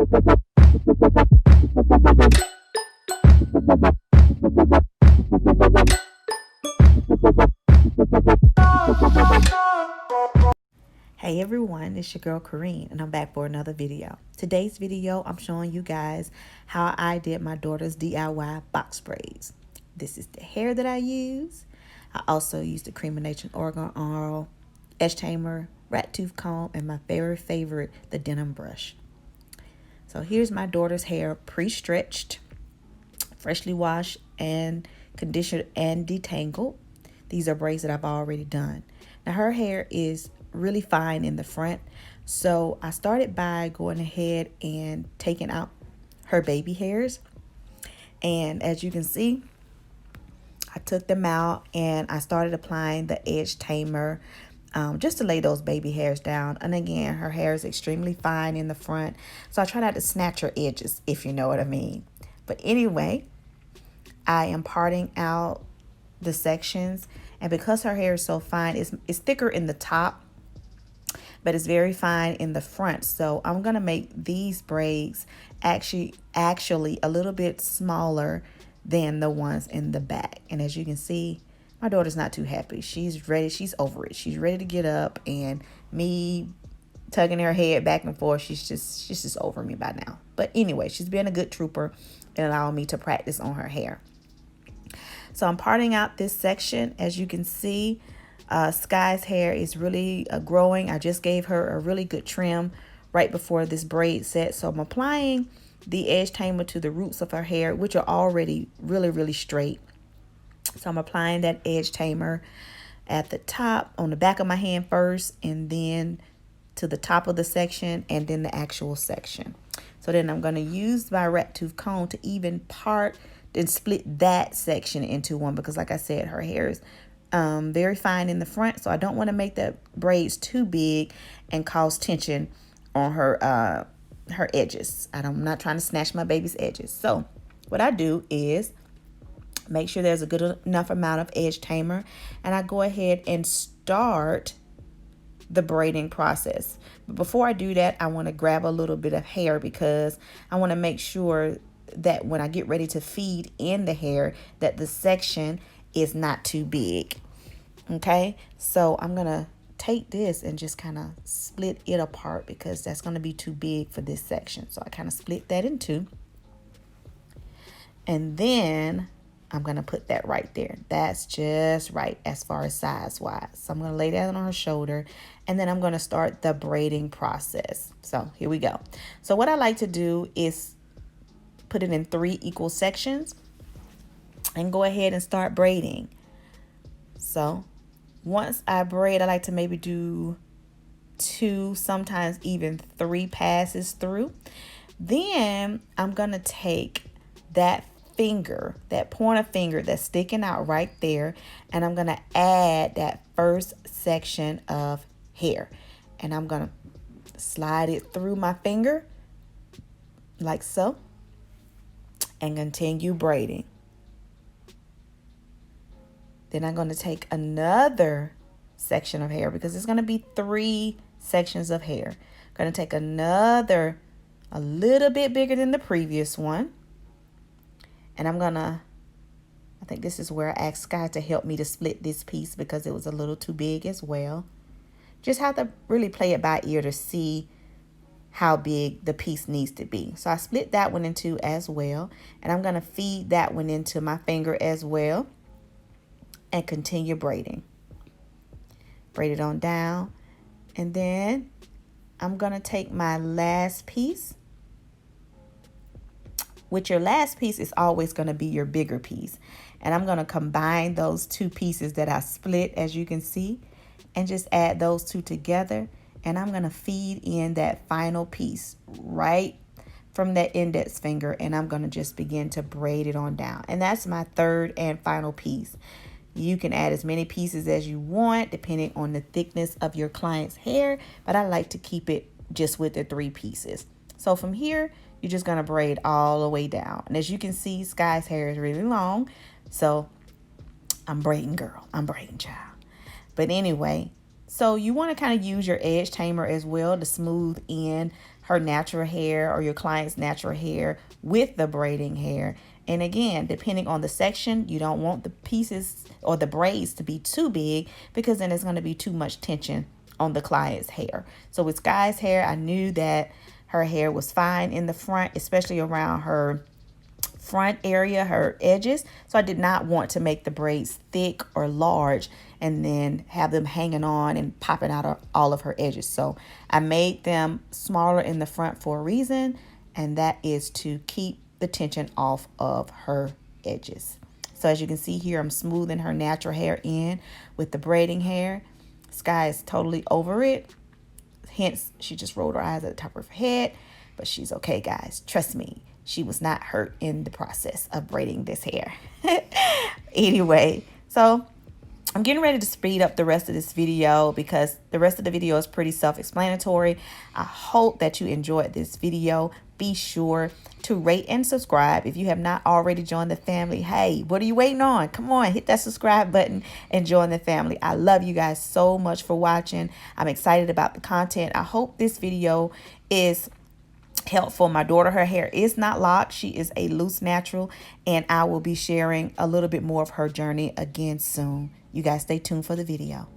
Hey everyone, it's your girl Kareen and I'm back for another video. Today's video, I'm showing you guys how I did my daughter's DIY box braids. This is the hair that I use. I also used the Cream of Nature Oregon Oil, edge tamer, rat tooth comb, and my favorite, the denim brush. So here's my daughter's hair pre-stretched, freshly washed and conditioned and detangled. These are braids that I've already done. Now her hair is really fine in the front, so I started by going ahead and taking out her baby hairs, and as you can see, I took them out and I started applying the edge tamer just to lay those baby hairs down. And again, her hair is extremely fine in the front, so I try not to snatch her edges, if you know what I mean. But anyway, I am parting out the sections, and because her hair is so fine, it's thicker in the top, but it's very fine in the front. So I'm gonna make these braids actually a little bit smaller than the ones in the back. And as you can see, my daughter's not too happy. She's ready, she's over it. She's ready to get up, and me tugging her head back and forth, she's just over me by now. But anyway, she's been a good trooper and allowing me to practice on her hair. So I'm parting out this section. As you can see, Sky's hair is really growing. I just gave her a really good trim right before this braid set. So I'm applying the edge tamer to the roots of her hair, which are already really straight. So I'm applying that edge tamer at the top, on the back of my hand first, and then to the top of the section, and then the actual section. So then I'm going to use my rat tooth comb to even part, then split that section into one, because like I said, her hair is very fine in the front, so I don't want to make the braids too big and cause tension on her edges. I'm not trying to snatch my baby's edges. So what I do is make sure there's a good enough amount of edge tamer, and I go ahead and start the braiding process. But before I do that, I want to grab a little bit of hair, because I want to make sure that when I get ready to feed in the hair, that the section is not too big. Okay, so I'm gonna take this and just kind of split it apart, because that's going to be too big for this section. So I kind of split that in two, and then I'm going to put that right there. That's just right as far as size wise. So I'm going to lay that on her shoulder, and then I'm going to start the braiding process. So here we go. So what I like to do is put it in 3 equal sections and go ahead and start braiding. So once I braid, I like to maybe do 2, sometimes even 3 passes through. Then I'm going to take that finger, that pointer finger that's sticking out right there, and I'm going to add that first section of hair, and I'm going to slide it through my finger like so, and continue braiding. Then I'm going to take another section of hair, because it's going to be 3 sections of hair. I'm going to take another, a little bit bigger than the previous one. And I'm going to, I think this is where I asked Sky to help me to split this piece, because it was a little too big as well. Just have to really play it by ear to see how big the piece needs to be. So I split that one in 2 as well. And I'm going to feed that one into my finger as well, and continue braiding. Braid it on down. And then I'm going to take my last piece, which your last piece is always going to be your bigger piece. And I'm going to combine those 2 pieces that I split, as you can see, and just add those 2 together. And I'm going to feed in that final piece right from that index finger, and I'm going to just begin to braid it on down. And that's my 3rd and final piece. You can add as many pieces as you want, depending on the thickness of your client's hair, but I like to keep it just with the 3 pieces. So from here, you're just going to braid all the way down. And as you can see, Sky's hair is really long, so I'm braiding, girl. I'm braiding, child. But anyway, so you want to kind of use your edge tamer as well to smooth in her natural hair or your client's natural hair with the braiding hair. And again, depending on the section, you don't want the pieces or the braids to be too big, because then it's going to be too much tension on the client's hair. So with Sky's hair, I knew that her hair was fine in the front, especially around her front area, her edges. So I did not want to make the braids thick or large and then have them hanging on and popping out of all of her edges. So I made them smaller in the front for a reason, and that is to keep the tension off of her edges. So as you can see here, I'm smoothing her natural hair in with the braiding hair. Sky is totally over it. Hence, she just rolled her eyes at the top of her head, but she's okay, guys. Trust me, she was not hurt in the process of braiding this hair. Anyway, so I'm getting ready to speed up the rest of this video because the rest of the video is pretty self-explanatory. I hope that you enjoyed this video. Be sure to rate and subscribe if you have not already joined the family. Hey, what are you waiting on? Come on, hit that subscribe button and join the family. I love you guys so much for watching. I'm excited about the content. I hope this video is helpful. My daughter, her hair is not locked. She is a loose natural, and I will be sharing a little bit more of her journey again soon. You guys stay tuned for the video.